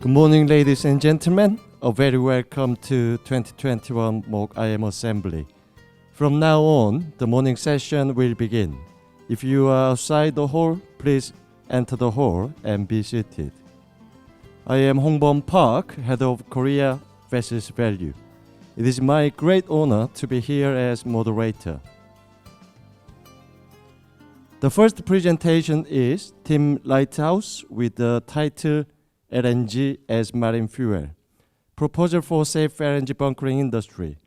Good morning, ladies and gentlemen. A very welcome to 2021 모의IMO Assembly. From now on, the morning session will begin. If you are outside the hall, please enter the hall and be seated. I am Hongbom Park, head of Korea versus Value. It is my great honor to be here as moderator. The first presentation is Team Lighthouse with the title LNG as Marine Fuel, Proposal for Safe LNG Bunkering Industry.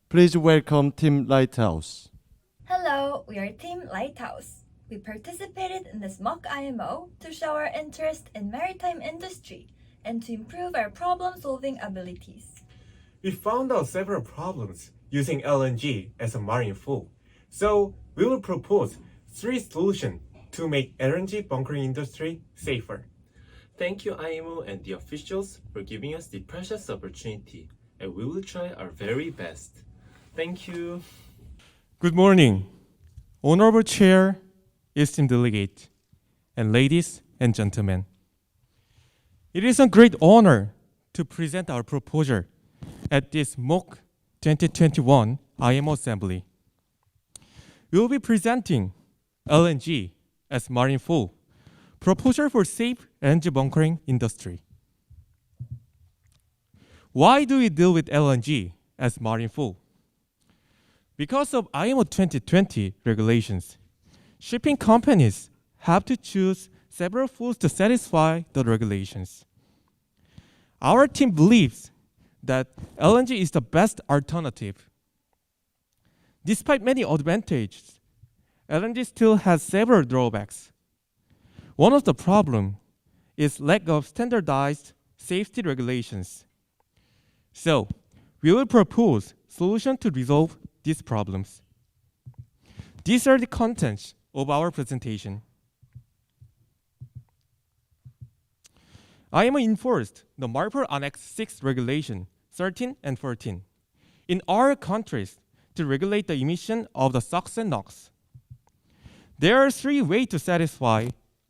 Please welcome Team Lighthouse. Hello, we are Team Lighthouse. We participated in this mock IMO to show our interest in maritime industry and to improve our problem-solving abilities. We found out several problems using LNG as a marine fuel, so we will propose 3 solutions to make LNG bunkering industry safer. Thank you, IMO and the officials, for giving us the precious opportunity, and we will try our very best. Thank you. Good morning, Honorable Chair, esteemed delegate, and ladies and gentlemen. It is a great honor to present our proposal at this mock 2021 IMO Assembly. We will be presenting LNG as marine fuel, proposal for safe LNG bunkering industry. Why do we deal with LNG as marine fuel? Because of IMO 2020 regulations, shipping companies have to choose several fuels to satisfy the regulations. Our team believes that LNG is the best alternative. Despite many advantages, LNG still has several drawbacks. One of the problems is lack of standardized safety regulations. So, we will propose solutions to resolve these problems. These are the contents of our presentation. IMO enforced the MARPOL Annex 6 Regulation 13 and 14 in our countries to regulate the emission of the SOx and NOx. There are 3 ways to satisfy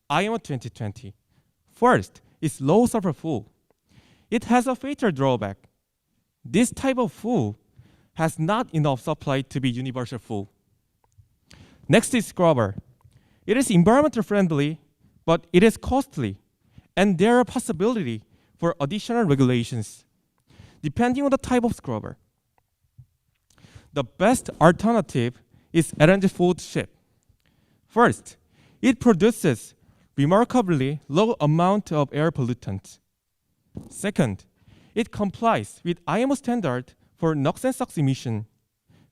IMO 2020. First is low sulfur fuel. It has a fatal drawback. This type of fuel has not enough supply to be universal fuel. Next is scrubber. It is environmental friendly, but it is costly, and there are possibility for additional regulations, depending on the type of scrubber. The best alternative is LNG-fueled ship. First, it produces remarkably low amount of air pollutants. Second, it complies with IMO standard for NOx and SOx emission.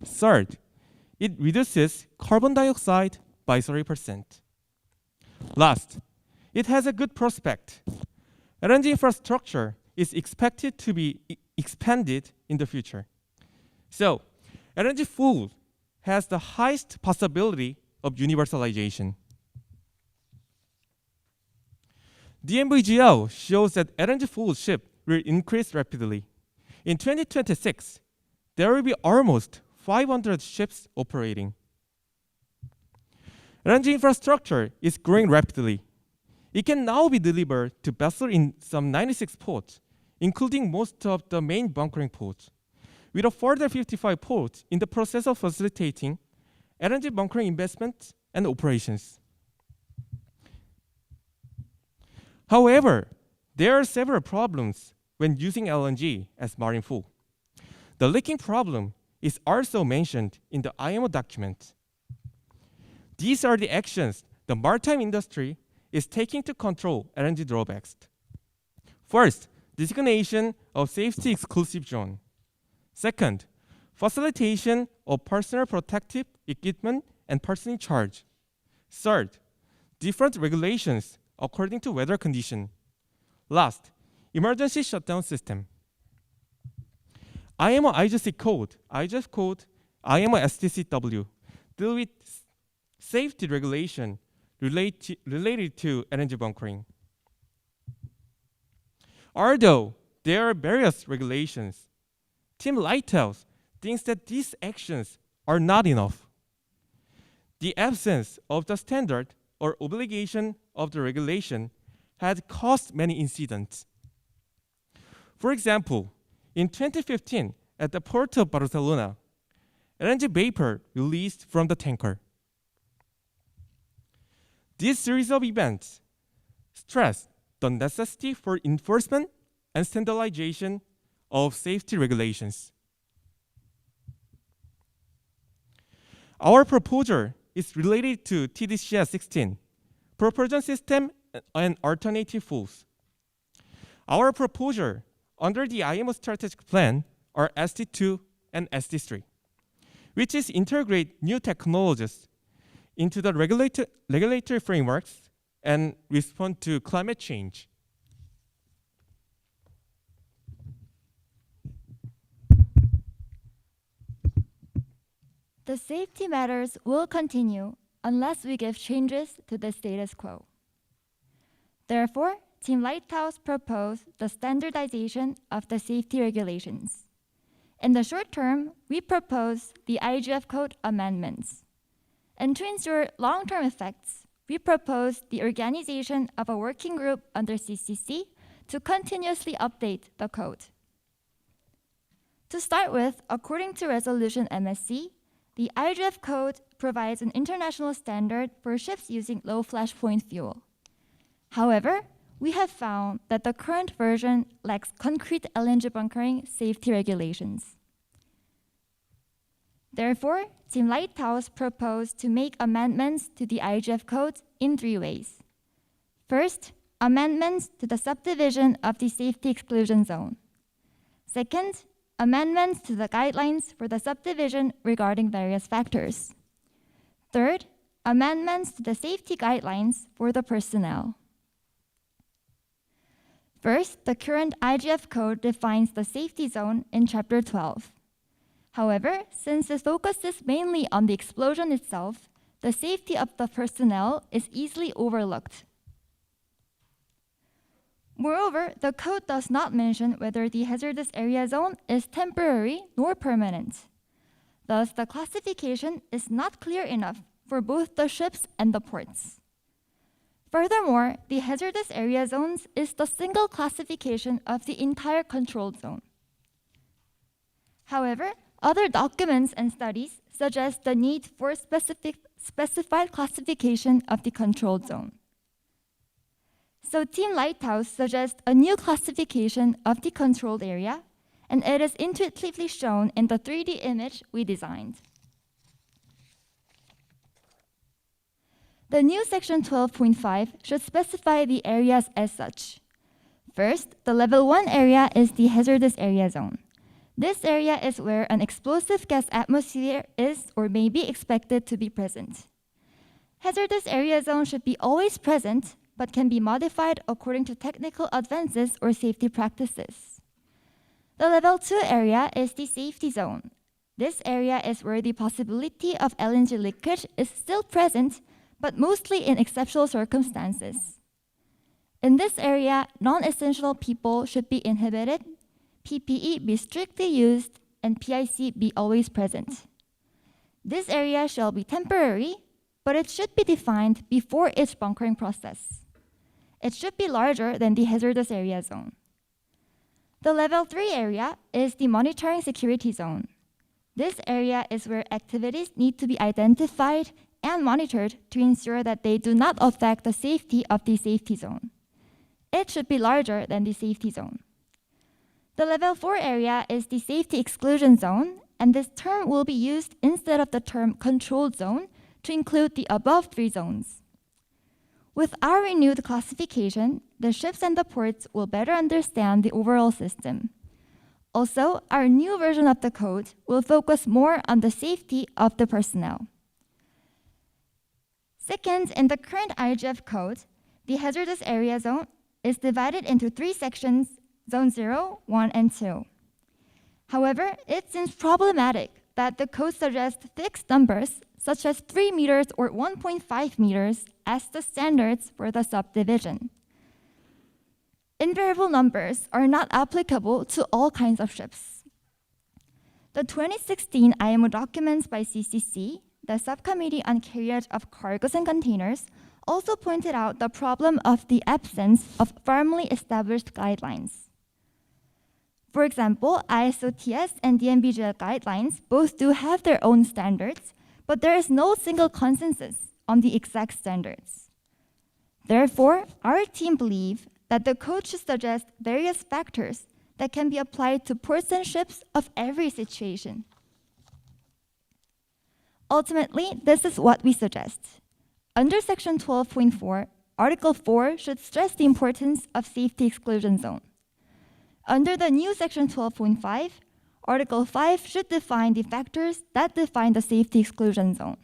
Third, it reduces carbon dioxide by 30%. Last, it has a good prospect. LNG infrastructure is expected to be expanded in the future. So, LNG fuel has the highest possibility of universalization. DMVGL shows that LNG-fueled ship will increase rapidly. In 2026, there will be almost 500 ships operating. LNG infrastructure is growing rapidly. It can now be delivered to vessels in some 96 ports, including most of the main bunkering ports, with a further 55 ports in the process of facilitating LNG bunkering investments and operations. However, there are several problems when using LNG as marine fuel. The leaking problem is also mentioned in the IMO document. These are the actions the maritime industry is taking to control LNG drawbacks. First, designation of safety exclusive zone. Second, facilitation of personal protective equipment and person in charge. Third, different regulations according to weather condition. Last, emergency shutdown system. IMO IGC code, IMO STCW deal with safety regulation related to LNG bunkering. Although there are various regulations, Team Lighthouse thinks that these actions are not enough. The absence of the standard or obligation of the regulation had caused many incidents. For example, in 2015, at the port of Barcelona, LNG vapor released from the tanker. This series of events stress the necessity for enforcement and standardization of safety regulations. Our proposal is related to TDCS 16, propulsion system and alternative fuels. Our proposal under the IMO strategic plan are SD2 and SD3, which is integrate new technologies into the regulatory frameworks and respond to climate change. The safety matters will continue unless we give changes to the status quo. Therefore, Team Lighthouse proposed the standardization of the safety regulations. In the short term, we propose the IGF code amendments. And to ensure long-term effects, we propose the organization of a working group under CCC to continuously update the code. To start with, according to Resolution MSC, the IGF code provides an international standard for ships using low flashpoint fuel. However, we have found that the current version lacks concrete LNG bunkering safety regulations. Therefore, Team Lighthouse proposed to make amendments to the IGF code in 3 ways. First, amendments to the subdivision of the safety exclusion zone. Second, amendments to the guidelines for the subdivision regarding various factors. Third, amendments to the safety guidelines for the personnel. First, the current IGF code defines the safety zone in Chapter 12. However, since it focuses mainly on the explosion itself, the safety of the personnel is easily overlooked. Moreover, the code does not mention whether the hazardous area zone is temporary nor permanent. Thus, the classification is not clear enough for both the ships and the ports. Furthermore, the hazardous area zones is the single classification of the entire controlled zone. However, other documents and studies suggest the need for specified classification of the controlled zone. So Team Lighthouse suggests a new classification of the controlled area, and it is intuitively shown in the 3D image we designed. The new section 12.5 should specify the areas as such. First, the level 1 area is the hazardous area zone. This area is where an explosive gas atmosphere is or may be expected to be present. Hazardous area zone should be always present, but can be modified according to technical advances or safety practices. The level 2 area is the safety zone. This area is where the possibility of LNG leakage is still present, but mostly in exceptional circumstances. In this area, non-essential people should be inhibited, PPE be strictly used, and PIC be always present. This area shall be temporary, but it should be defined before each bunkering process. It should be larger than the hazardous area zone. The level 3 area is the monitoring security zone. This area is where activities need to be identified and monitored to ensure that they do not affect the safety of the safety zone. It should be larger than the safety zone. The level 4 area is the safety exclusion zone, and this term will be used instead of the term controlled zone to include the above 3 zones. With our renewed classification, the ships and the ports will better understand the overall system. Also, our new version of the code will focus more on the safety of the personnel. Second, in the current IGF code, the hazardous area zone is divided into 3 sections, Zone 0, 1, and 2. However, it seems problematic that the code suggests fixed numbers, such as 3 meters or 1.5 meters, as the standards for the subdivision. Invariable numbers are not applicable to all kinds of ships. The 2016 IMO documents by CCC, the Subcommittee on Carriage of Cargoes and Containers, also pointed out the problem of the absence of firmly established guidelines. For example, ISO-TS and DNBGL guidelines both do have their own standards, but there is no single consensus on the exact standards. Therefore, our team believes that the code should suggest various factors that can be applied to ports and ships of every situation. Ultimately, this is what we suggest. Under Section 12.4, Article 4 should stress the importance of safety exclusion zone. Under the new Section 12.5, Article 5 should define the factors that define the safety exclusion zone.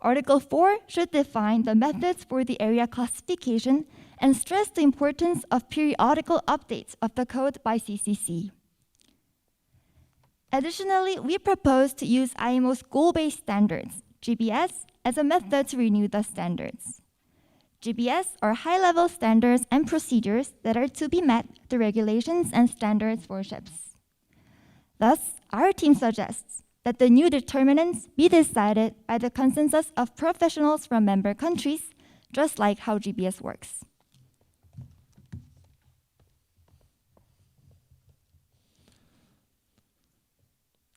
Article 4 should define the methods for the area classification and stress the importance of periodical updates of the code by CCC. Additionally, we propose to use IMO's goal-based standards, GBS, as a method to renew the standards. GBS are high-level standards and procedures that are to be met through regulations and standards for ships. Thus, our team suggests that the new determinants be decided by the consensus of professionals from member countries, just like how GBS works.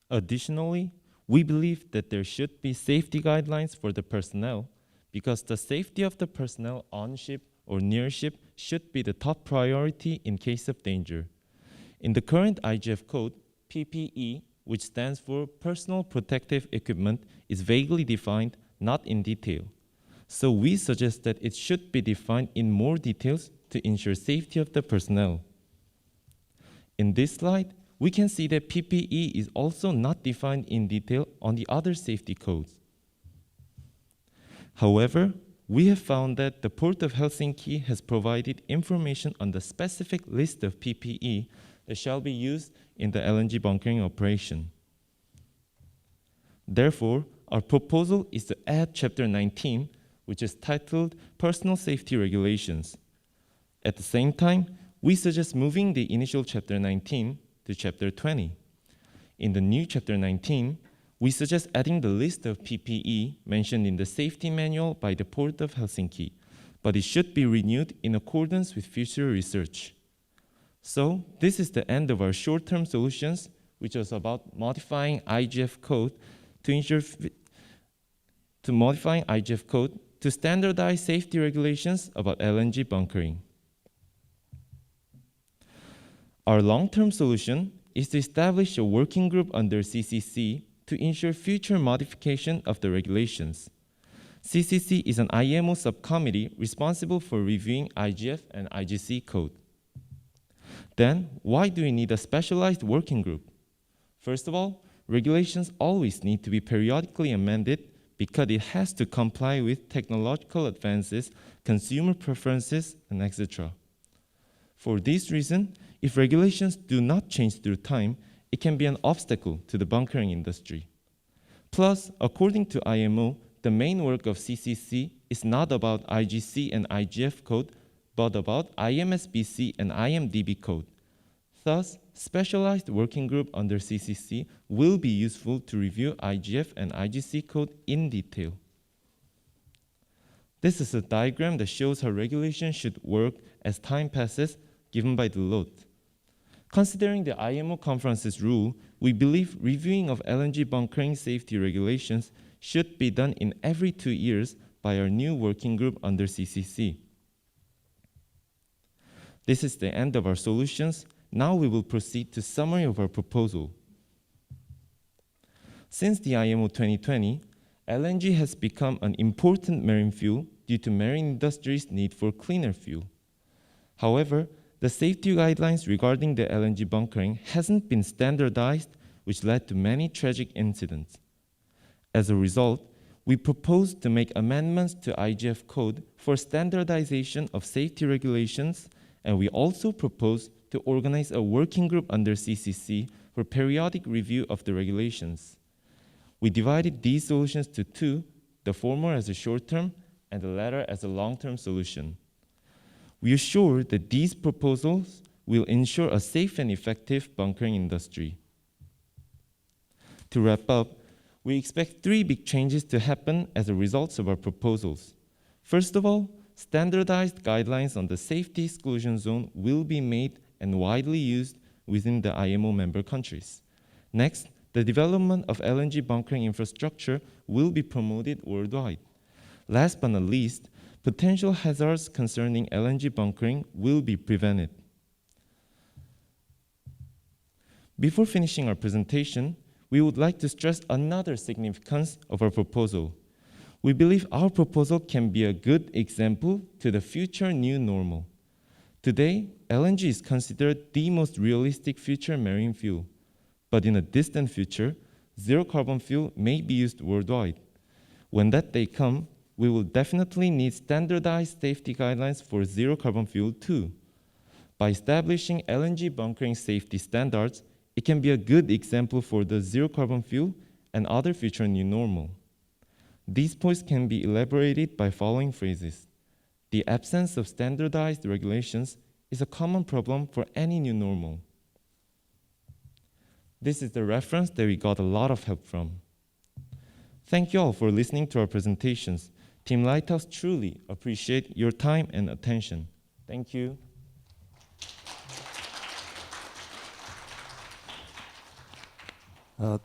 Additionally, we believe that there should be safety guidelines for the personnel because the safety of the personnel on ship or near ship should be the top priority in case of danger. In the current IGF code, PPE, which stands for Personal Protective Equipment, is vaguely defined, not in detail. So we suggest that it should be defined in more details to ensure safety of the personnel. In this slide, we can see that PPE is also not defined in detail on the other safety codes. However, we have found that the Port of Helsinki has provided information on the specific list of PPE that shall be used in the LNG bunkering operation. Therefore, our proposal is to add Chapter 19, which is titled Personal Safety Regulations. At the same time, we suggest moving the initial Chapter 19 to Chapter 20. In the new Chapter 19, we suggest adding the list of PPE mentioned in the safety manual by the Port of Helsinki, but it should be renewed in accordance with future research. So, this is the end of our short-term solutions, which was about modifying IGF code to standardize safety regulations about LNG bunkering. Our long-term solution is to establish a working group under CCC to ensure future modification of the regulations. CCC is an IMO subcommittee responsible for reviewing IGF and IGC code. Then, why do we need a specialized working group? First of all, regulations always need to be periodically amended because it has to comply with technological advances, consumer preferences, and etc. For this reason, if regulations do not change through time, it can be an obstacle to the bunkering industry. Plus, according to IMO, the main work of CCC is not about IGC and IGF code, but about IMSBC and IMDB code. Thus, specialized working group under CCC will be useful to review IGF and IGC code in detail. This is a diagram that shows how regulation should work as time passes, given by the load. Considering the IMO conference's rule, we believe reviewing of LNG bunkering safety regulations should be done in every 2 years by our new working group under CCC. This is the end of our solutions. Now we will proceed to summary of our proposal. Since the IMO 2020, LNG has become an important marine fuel due to marine industry's need for cleaner fuel. However, the safety guidelines regarding the LNG bunkering hasn't been standardized, which led to many tragic incidents. As a result, we propose to make amendments to IGF code for standardization of safety regulations, and we also propose to organize a working group under CCC for periodic review of the regulations. We divided these solutions to two, the former as a short-term and the latter as a long-term solution. We are sure that these proposals will ensure a safe and effective bunkering industry. To wrap up, we expect 3 big changes to happen as a result of our proposals. First of all, standardized guidelines on the safety exclusion zone will be made and widely used within the IMO member countries. Next, the development of LNG bunkering infrastructure will be promoted worldwide. Last but not least, potential hazards concerning LNG bunkering will be prevented. Before finishing our presentation, we would like to stress another significance of our proposal. We believe our proposal can be a good example to the future new normal. Today, LNG is considered the most realistic future marine fuel. But in a distant future, zero-carbon fuel may be used worldwide. When that day comes, we will definitely need standardized safety guidelines for zero-carbon fuel too. By establishing LNG bunkering safety standards, it can be a good example for the zero-carbon fuel and other future new normal. These points can be elaborated by following phrases. The absence of standardized regulations is a common problem for any new normal. This is the reference that we got a lot of help from. Thank you all for listening to our presentations. Team Lighthouse truly appreciate your time and attention. Thank you.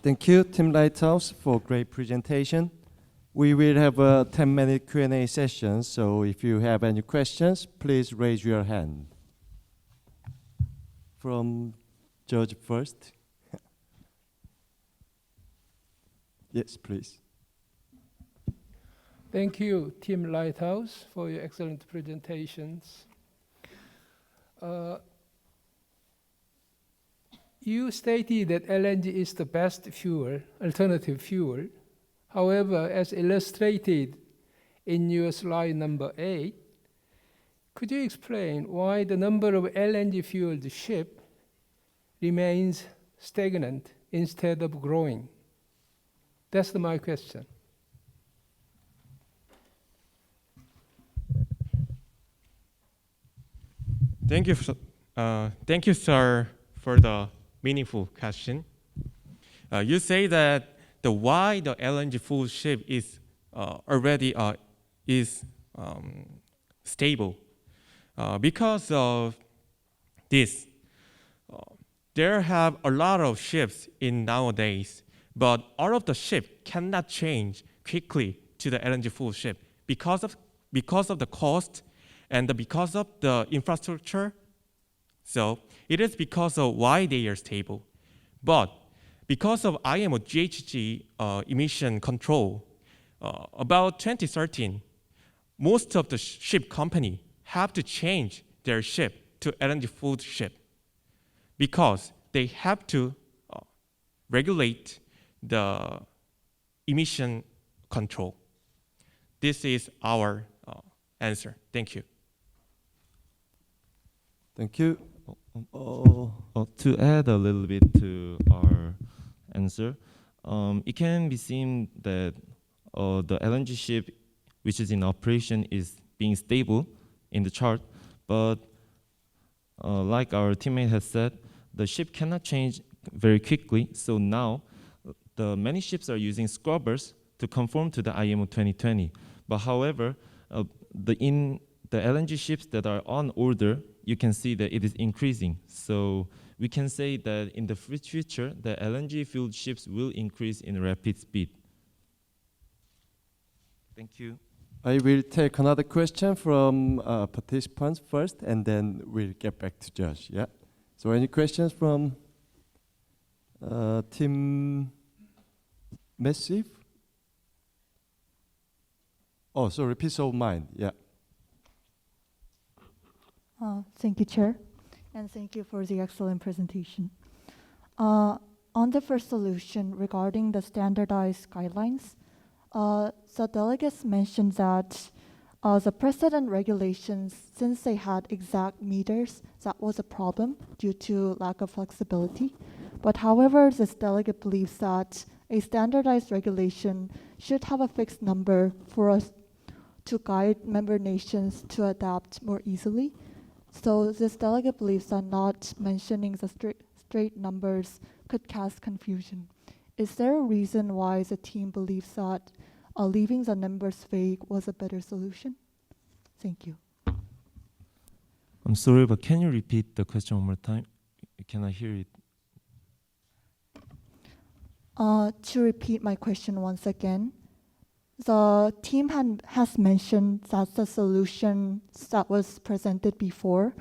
Thank you, Team Lighthouse, for great presentation. We will have a 10-minute Q&A session, so if you have any questions, please raise your hand. From George first. Yes, please. Thank you, Team Lighthouse, for your excellent presentations. You stated that LNG is the best fuel, alternative fuel. However, as illustrated in your slide number 8, could you explain why the number of LNG-fueled ships remains stagnant instead of growing? That's my question. Thank you, sir, for the meaningful question. You say that the why the LNG fuel ship is already stable. Because of this, there have a lot of ships in nowadays, but all of the ships cannot change quickly to the LNG fuel ship because of the cost and because of the infrastructure. So it is because of why they are stable. But because of IMO GHG emission control, about 2013, most of the ship company have to change their ship to LNG fuel ship because they have to regulate the emission control. This is our answer. Thank you. Thank you. To add a little bit to our answer, it can be seen that the LNG ship which is in operation is being stable in the chart, but like our teammate has said, the ship cannot change very quickly, so now the many ships are using scrubbers to conform to the IMO 2020. But however, in the LNG ships that are on order, you can see that it is increasing. So we can say that in the future, the LNG-fueled ships will increase in rapid speed. Thank you. I will take another question from participants first, and then we'll get back to Josh. Yeah. So any questions from Team Massive? Oh, sorry, Peace of Mind. Yeah. Thank you, Chair, and thank you for the excellent presentation. On the first solution regarding the standardized guidelines, the delegates mentioned that the precedent regulations, since they had exact meters, that was a problem due to lack of flexibility. But however, this delegate believes that a standardized regulation should have a fixed number for us to guide member nations to adapt more easily. So this delegate believes that not mentioning the straight numbers could cast confusion. Is there a reason why the team believes that leaving the numbers vague was a better solution? Thank you. I'm sorry, but can you repeat the question one more time? cannot hear it. To repeat my question once again, the team has mentioned that the solution that was presented before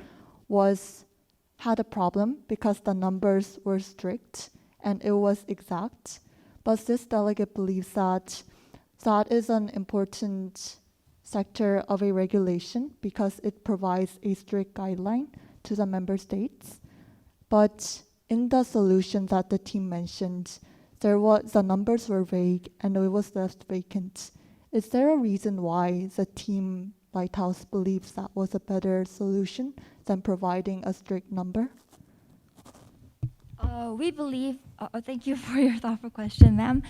had a problem because the numbers were strict and it was exact. But this delegate believes that that is an important sector of a regulation because it provides a strict guideline to the member states. But in the solution that the team mentioned, the numbers were vague and it was left vacant. Is there a reason why the team Lighthouse believes that was a better solution than providing a strict number? We believe, thank you for your thoughtful question, ma'am.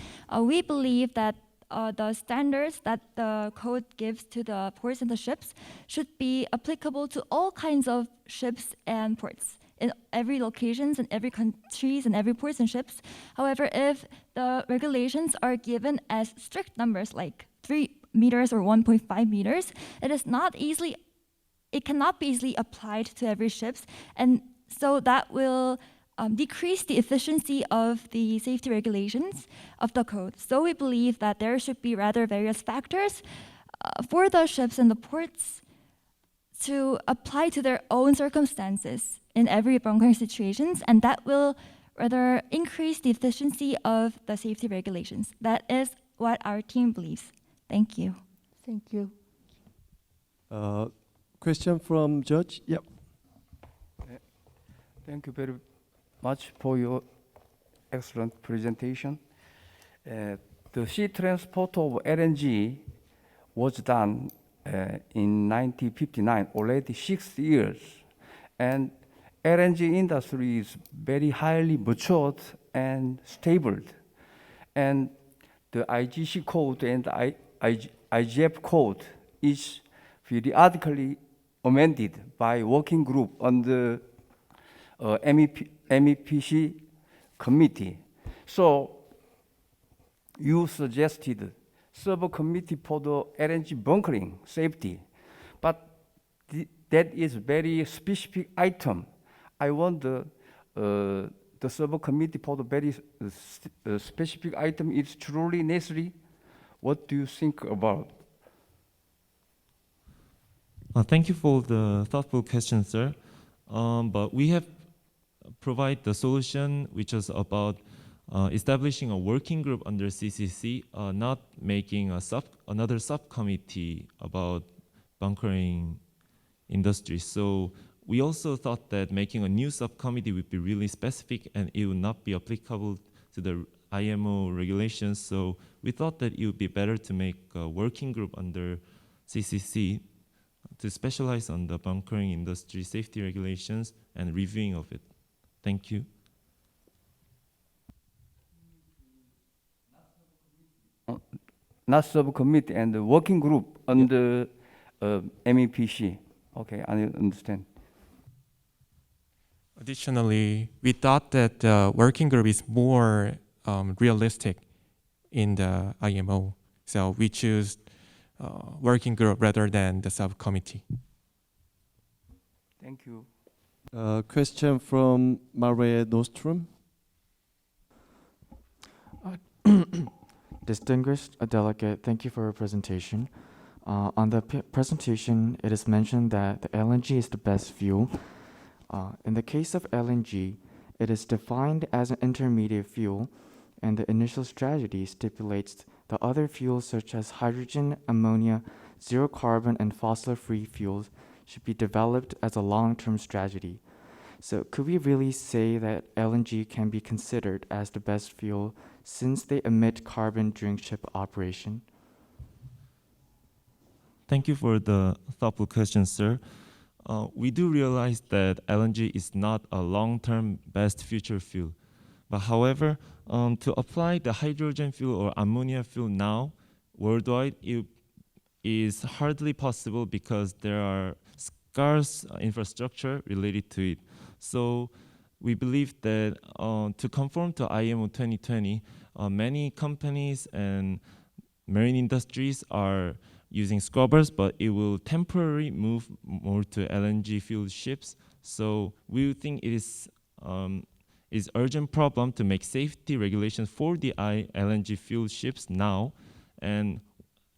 We believe that the standards that the code gives to the ports and the ships should be applicable to all kinds of ships and ports in every locations and every countries and every ports and ships. However, if the regulations are given as strict numbers like 3 meters or 1.5 meters, it cannot be easily applied to every ships, and so that will decrease the efficiency of the safety regulations of the code. So we believe that there should be rather various factors for the ships and the ports to apply to their own circumstances in every bunkering situations, and that will rather increase the efficiency of the safety regulations. That is what our team believes. Thank you. Thank you. Question from Judge? Yep. Thank you very much for your excellent presentation. The sea transport of LNG was done in 1959, already 6 years. And LNG industry is very highly matured and stable. And the IGC code and IGF code is periodically amended by working group on the MEPC committee. So you suggested subcommittee for the LNG bunkering safety, but that is very specific item. I want the subcommittee for the very specific item is truly necessary. What do you think about? Thank you for the thoughtful question, sir. But we have provided the solution, which is about establishing a working group under CCC, not making another subcommittee about bunkering industry. So we also thought that making a new subcommittee would be really specific and it would not be applicable to the IMO regulations. So we thought that it would be better to make a working group under CCC to specialize on the bunkering industry safety regulations and reviewing of it. Thank you. Not subcommittee and the working group under MEPC. Okay, I understand. Additionally, we thought that the working group is more realistic in the IMO. So we choose working group rather than the subcommittee. Thank you. Question from Mare Nostrum. Distinguished delegate, thank you for your presentation. On the presentation, it is mentioned that the LNG is the best fuel. In the case of LNG, it is defined as an intermediate fuel, and the initial strategy stipulates the other fuels such as hydrogen, ammonia, zero carbon, and fossil-free fuels should be developed as a long-term strategy. So could we really say that LNG can be considered as the best fuel since they emit carbon during ship operation? Thank you for the thoughtful question, sir. We do realize that LNG is not a long-term best future fuel. But however, to apply the hydrogen fuel or ammonia fuel now worldwide, it is hardly possible because there are scarce infrastructure related to it. So we believe that to conform to IMO 2020, many companies and marine industries are using scrubbers, but it will temporarily move more to LNG fueled ships. So we think it is is urgent problem to make safety regulations for the LNG fuel ships now, and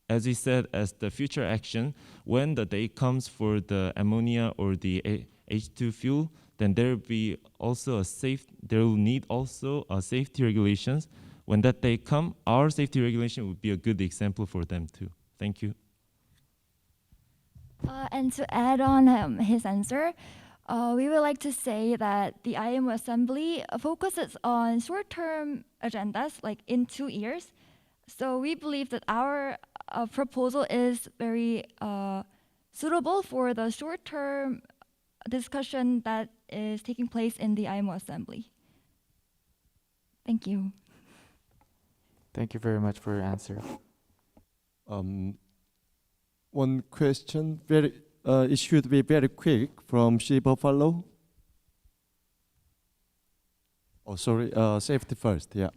as we said, as the future action, when the day comes for the ammonia or the H2 fuel, then there will be also there will need also safety regulations. When that day come, our safety regulation would be a good example for them too. Thank you. And to add on his answer, we would like to say that the IMO Assembly focuses on short-term agendas, like in 2 years. So we believe that our proposal is very suitable for the short-term discussion that is taking place in the IMO Assembly. Thank you. Thank you very much for your answer. One question, it should be very quick from She Buffalo. Oh, sorry, safety first, yeah.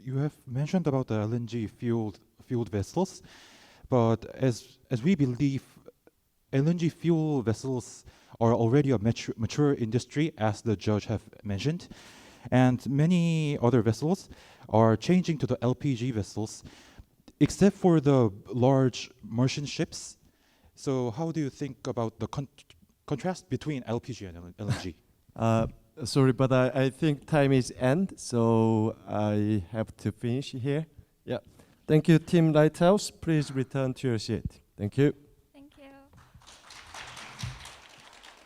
You have mentioned about the LNG fueled vessels, but as we believe, LNG fuel vessels are already a mature industry, as the judge have mentioned, and many other vessels are changing to the LPG vessels, except for the large merchant ships. So how do you think about the contrast between LPG and LNG? Sorry, but I think time is end, so I have to finish here. Yeah. Thank you, Team Lighthouse. Please return to your seat. Thank you.